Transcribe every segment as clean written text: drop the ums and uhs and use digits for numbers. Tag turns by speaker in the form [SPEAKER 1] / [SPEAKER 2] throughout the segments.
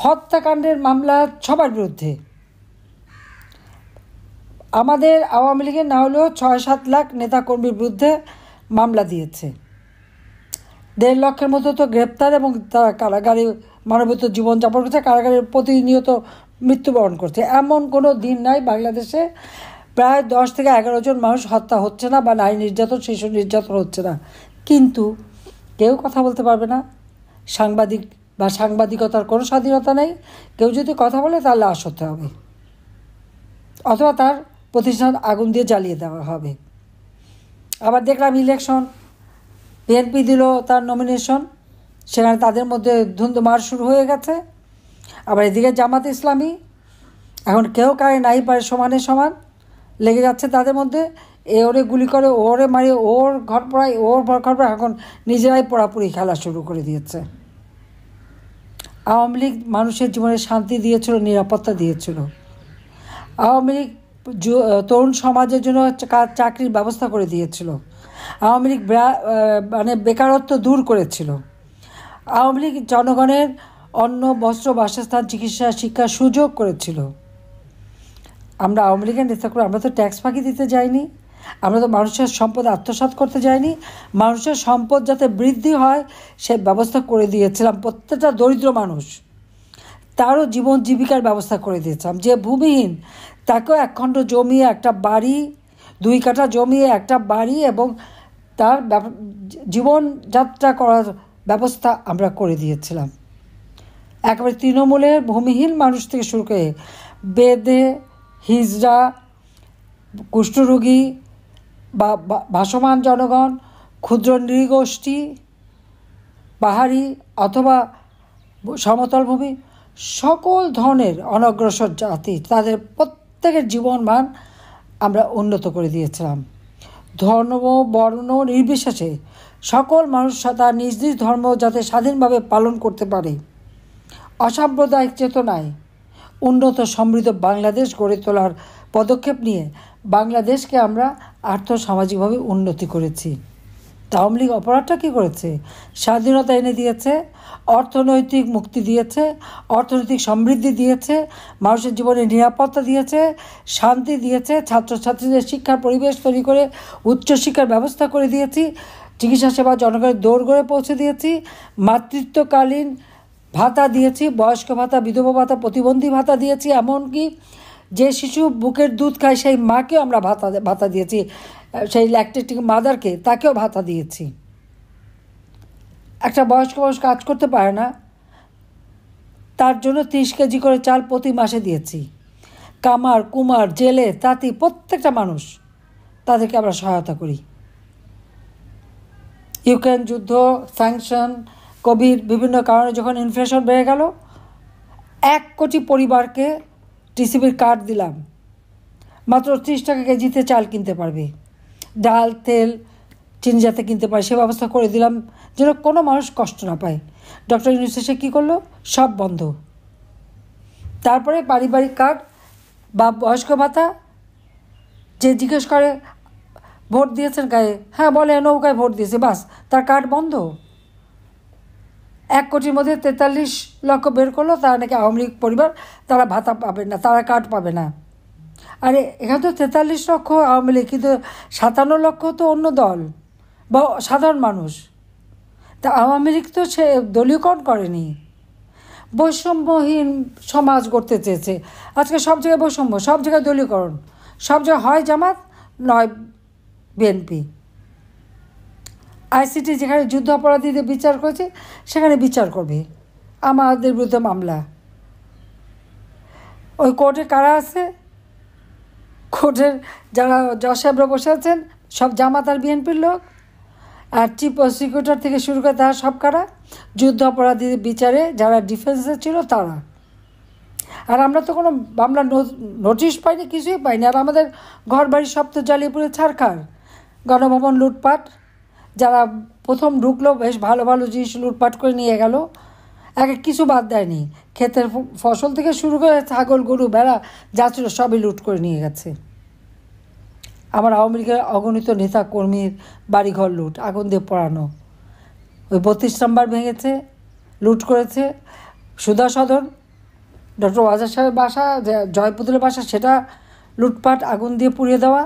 [SPEAKER 1] হত্যাকাণ্ডের মামলা সবার বিরুদ্ধে। আমাদের আওয়ামী লীগের না হলেও ৬-৭ লাখ নেতাকর্মীর বিরুদ্ধে মামলা দিয়েছে। ১.৫ লক্ষের মতো তো গ্রেপ্তার, এবং তারা কারাগারে মানবেতর জীবনযাপন করছে, কারাগারে প্রতিনিয়ত মৃত্যুবরণ করছে। এমন কোনো দিন নাই বাংলাদেশে প্রায় ১০ থেকে ১১ জন মানুষ হত্যা হচ্ছে না, বা নারী নির্যাতন, শিশু নির্যাতন হচ্ছে না। কিন্তু কেউ কথা বলতে পারবে না। সাংবাদিক বা সাংবাদিকতার কোনো স্বাধীনতা নেই। কেউ যদি কথা বলে তার লাশ হতে হবে, অথবা তার প্রতিষ্ঠান আগুন দিয়ে জ্বালিয়ে দেওয়া হবে। আবার দেখলাম ইলেকশন, বিএনপি দিল তার নমিনেশন, সেখানে তাদের মধ্যে ধুন্ধুমার শুরু হয়ে গেছে। আবার এদিকে জামাত ইসলামী, এখন কেউ কারে নাই পারে সমানে সমান লেগে যাচ্ছে তাদের মধ্যে। ওরে গুলি করে, ওরে মারিয়ে, ওর ঘর পড়ায়, ওর ঘর পড়ায়, এখন নিজেরাই পোড়াপুরি খেলা শুরু করে দিয়েছে। আওয়ামী লীগ মানুষের জীবনে শান্তি দিয়েছিল, নিরাপত্তা দিয়েছিল। আওয়ামী লীগ তরুণ সমাজের জন্য চাকরির ব্যবস্থা করে দিয়েছিল। আওয়ামী লীগ মানে বেকারত্ব দূর করেছিল। আওয়ামী লীগ জনগণের অন্ন, বস্ত্র, বাসস্থান, চিকিৎসা, শিক্ষার সুযোগ করেছিল। আমরা আওয়ামী লীগের নেতা করে আমরা তো ট্যাক্স ফাঁকি দিতে যাইনি, আমরা তো মানুষের সম্পদ আত্মসাৎ করতে যাইনি। মানুষের সম্পদ যাতে বৃদ্ধি হয় সে ব্যবস্থা করে দিয়েছিলাম। প্রত্যেকটা দরিদ্র মানুষ তারও জীবন জীবিকার ব্যবস্থা করে দিয়েছিলাম। যে ভূমিহীন তাকেও 1 খণ্ড জমি, একটা বাড়ি, 2 কাঠা জমি, একটা বাড়ি, এবং তার জীবনযাত্রা করার ব্যবস্থা আমরা করে দিয়েছিলাম। একেবারে তৃণমূলের ভূমিহীন মানুষ থেকে শুরু করে বেদে, হিজড়া, কুষ্ঠরোগী বা ভাসমান জনগণ, ক্ষুদ্র নৃগোষ্ঠী, পাহাড়ি অথবা সমতল ভূমি, সকল ধরনের অনগ্রসর জাতি, তাদের প্রত্যেকের জীবনমান আমরা উন্নত করে দিয়েছিলাম। ধর্ম, বর্ণ নির্বিশেষে সকল মানুষ তার নিজ নিজ ধর্ম যাতে স্বাধীনভাবে পালন করতে পারে, অসাম্প্রদায়িক চেতনায় উন্নত সমৃদ্ধ বাংলাদেশ গড়ে তোলার পদক্ষেপ নিয়ে বাংলাদেশকে আমরা আর্থসামাজিকভাবে উন্নতি করেছি। আওয়ামী লীগ অপরাধটা কী করেছে? স্বাধীনতা এনে দিয়েছে, অর্থনৈতিক মুক্তি দিয়েছে, অর্থনৈতিক সমৃদ্ধি দিয়েছে, মানুষের জীবনে নিরাপত্তা দিয়েছে, শান্তি দিয়েছে, ছাত্রছাত্রীদের শিক্ষার পরিবেশ তৈরি করে উচ্চশিক্ষার ব্যবস্থা করে দিয়েছি, চিকিৎসা সেবা জনগণের দোরগোড়ায় পৌঁছে দিয়েছি, মাতৃত্বকালীন ভাতা দিয়েছি, বয়স্ক ভাতা, বিধবা ভাতা, প্রতিবন্ধী ভাতা দিয়েছি, এমনকি যে শিশু বুকের দুধ খায় সেই মাকেও আমরা ভাতা দিয়েছি, সেই ল্যাকটেটিং মাদারকে তাকেও ভাতা দিয়েছি। একটা বয়স্ক মানুষ কাজ করতে পারে না, তার জন্য 30 কেজি করে চাল প্রতি মাসে দিয়েছি। কামার, কুমার, জেলে, তাঁতি প্রত্যেকটা মানুষ তাদেরকে আমরা সহায়তা করি। ইউক্রেন যুদ্ধ, স্যাংশন, কোভিড, বিভিন্ন কারণে যখন ইনফ্লেশন বেড়ে গেল, 1 কোটি পরিবারকে টিসিবির কার্ড দিলাম, মাত্র 30 টাকা কেজিতে চাল কিনতে পারবে, ডাল, তেল, চিনি যাতে কিনতে পারে সে ব্যবস্থা করে দিলাম, যেন কোনো মানুষ কষ্ট না পায়। ডক্টর ইউনূস এসে কী করলো? সব বন্ধ। তারপরে পারিবারিক কার্ড বা বয়স্ক ভাতা, যে জিজ্ঞেস করে ভোট দিয়েছেন গায়ে, হ্যাঁ বলে নৌকায় ভোট দিয়েছে, বাস তার কার্ড বন্ধ। 1 কোটির মধ্যে 43 লক্ষ বের করলো, তারা নাকি আওয়ামী লীগ পরিবার, তারা ভাতা পাবে না, তারা কার্ড পাবে না। আরে এখানে তো 43 লক্ষ আওয়ামী লীগ, কিন্তু 57 লক্ষ তো অন্য দল বা সাধারণ মানুষ। তা আওয়ামী লীগ তো সে দলীয়করণ করেনি, বৈষম্যহীন সমাজ গড়তে চেয়েছে। আজকে সব জায়গায় বৈষম্য, সব জায়গায় দলীয়করণ, সব জায়গায় হয় জামাত নয় বিএনপি। আইসিটি যেখানে যুদ্ধ অপরাধীদের বিচার করেছে সেখানে বিচার করবে, আমাদের বিরুদ্ধে মামলা। ওই কোর্টে কারা আছে? কোর্টের যারা জজ সাহেবরা বসে আছেন সব জামাত আর বিএনপির লোক, আর চিফ প্রসিকিউটর থেকে শুরু করে তারা সব কারা? যুদ্ধ অপরাধীদের বিচারে যারা ডিফেন্সে ছিল তারা। আর আমরা তো কোনো মামলা নোটিশ পাইনি, কিছুই পাইনি। আর আমাদের ঘর বাড়ি সব তো জ্বালিয়ে পুড়ে ছারখার। গণভবন লুটপাট, যারা প্রথম ঢুকলো বেশ ভালো ভালো জিনিস লুটপাট করে নিয়ে গেল, কিছু বাদ দেয়নি। ক্ষেতের ফসল থেকে শুরু করে ছাগল, গরু, ভেড়া যা ছিল সবই লুট করে নিয়ে গেছে। আমার আওয়ামী লীগের অগণিত নেতা কর্মীর বাড়িঘর লুট, আগুন দিয়ে পোড়ানো। ওই 32 নম্বর ভেঙেছে, লুট করেছে। সুধা সদন ডক্টর ওয়াজার সাহেবের বাসা, যে জয়পুতুলের বাসা, সেটা লুটপাট, আগুন দিয়ে পুড়িয়ে দেওয়া,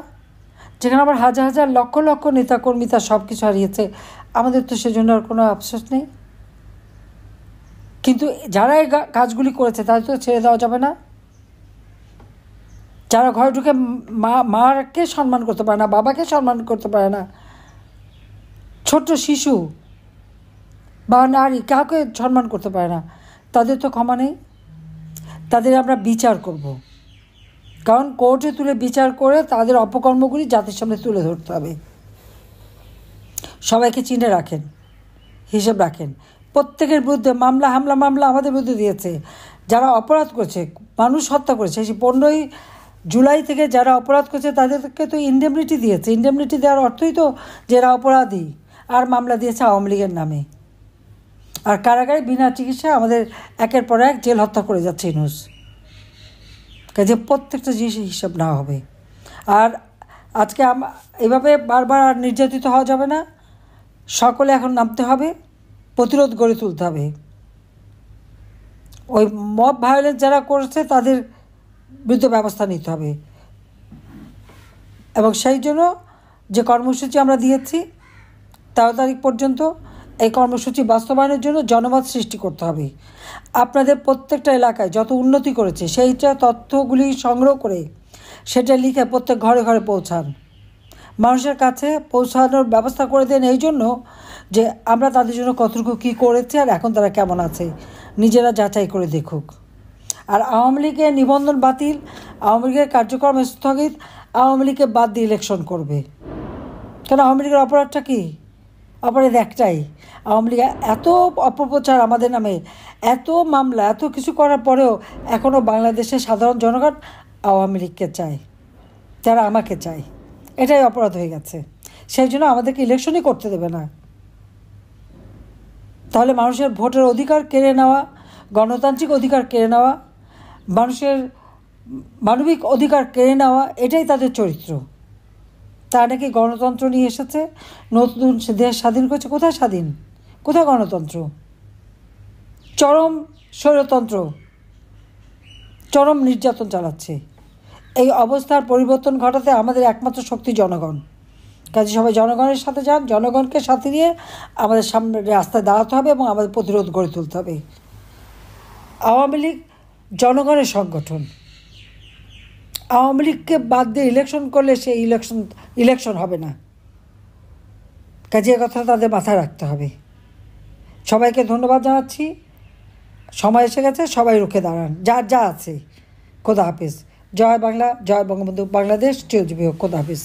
[SPEAKER 1] যেখানে আবার হাজার হাজার লক্ষ লক্ষ নেতাকর্মী তার সব কিছু হারিয়েছে। আমাদের তো সেজন্য আর কোনো আফসোস নেই। কিন্তু যারা এই কাজগুলি করেছে তাদের তো ছেড়ে দেওয়া যাবে না। যারা ঘরে ঢুকে মাকে সম্মান করতে পারে না, বাবাকে সম্মান করতে পারে না, ছোট্ট শিশু বা নারী কাউকে সম্মান করতে পারে না, তাদের তো ক্ষমা নেই। তাদের আমরা বিচার করব, কারণ কোর্টে তুলে বিচার করে তাদের অপকর্মগুলি জাতির সামনে তুলে ধরতে হবে। সবাইকে চিনে রাখেন, হিসেব রাখেন। প্রত্যেকের বিরুদ্ধে মামলা আমাদের বিরুদ্ধে দিয়েছে। যারা অপরাধ করেছে, মানুষ হত্যা করেছে, সেই 15ই জুলাই থেকে যারা অপরাধ করেছে তাদেরকে তো ইন্ডেমনিটি দিয়েছে। ইন্ডেমনিটি দেওয়ার অর্থই তো যে এরা অপরাধী। আর মামলা দিয়েছে আওয়ামী লীগের নামে। আর কারাগারে বিনা চিকিৎসায় আমাদের একের পর এক জেল হত্যা করে যাচ্ছে ইউনূস। কাজে প্রত্যেকটা জিনিসের হিসাব নেওয়া হবে। আর আজকে এভাবে বারবার আর নির্যাতিত হওয়া যাবে না। সকলে এখন নামতে হবে, প্রতিরোধ গড়ে তুলতে হবে। ওই মব ভায়োলেন্স যারা করেছে তাদের বিরুদ্ধে ব্যবস্থা নিতে হবে। এবং সেই জন্য যে কর্মসূচি আমরা দিয়েছি 13 তারিখ পর্যন্ত, এই কর্মসূচি বাস্তবায়নের জন্য জনমত সৃষ্টি করতে হবে। আপনাদের প্রত্যেকটা এলাকায় যত উন্নতি করেছে সেইটা তথ্যগুলি সংগ্রহ করে সেটা লিখে প্রত্যেক ঘরে ঘরে পৌঁছান, মানুষের কাছে পৌঁছানোর ব্যবস্থা করে দেন। এই জন্য যে আমরা তাদের জন্য কতটুকু কী করেছি আর এখন তারা কেমন আছে নিজেরা যাচাই করে দেখুক। আর আওয়ামী লীগের নিবন্ধন বাতিল, আওয়ামী লীগের কার্যক্রম স্থগিত, আওয়ামী লীগকে বাদ দিয়ে ইলেকশন করবে। কেন? আওয়ামী লীগের অপরাধটা কী? অপরাধ একটাই, আওয়ামী লীগ এত অপপ্রচার আমাদের নামে, এত মামলা, এত কিছু করার পরেও এখনও বাংলাদেশের সাধারণ জনগণ আওয়ামী লীগকে চায়, তারা আমাকে চায়। এটাই অপরাধ হয়ে গেছে। সেই জন্য আমাদেরকে ইলেকশনই করতে দেবে না। তাহলে মানুষের ভোটের অধিকার কেড়ে নেওয়া, গণতান্ত্রিক অধিকার কেড়ে নেওয়া, মানুষের মানবিক অধিকার কেড়ে নেওয়া, এটাই তাদের চরিত্র। তারা নাকি গণতন্ত্র নিয়ে এসেছে, নতুন দেশ স্বাধীন করছে। কোথায় স্বাধীন? কোথায় গণতন্ত্র? চরম স্বৈরতন্ত্র, চরম নির্যাতন চালাচ্ছে। এই অবস্থার পরিবর্তন ঘটাতে আমাদের একমাত্র শক্তি জনগণ। কাজে সবাই জনগণের সাথে যান, জনগণকে সাথে নিয়ে আমাদের সামনে রাস্তায় দাঁড়াতে হবে এবং আমাদের প্রতিরোধ গড়ে তুলতে হবে। আওয়ামী লীগ জনগণের সংগঠন। আওয়ামী লীগকে বাদ দিয়ে ইলেকশন করলে সেই ইলেকশন হবে না। কাজে এ কথা তাদের মাথায় রাখতে হবে। সবাইকে ধন্যবাদ জানাচ্ছি। সময় এসে গেছে, সবাই রুখে দাঁড়ান, যার যা আছে। খোদা হাফিজ। জয় বাংলা, জয় বঙ্গবন্ধু, বাংলাদেশ চিরজীবী হোক। খোদা হাফিজ।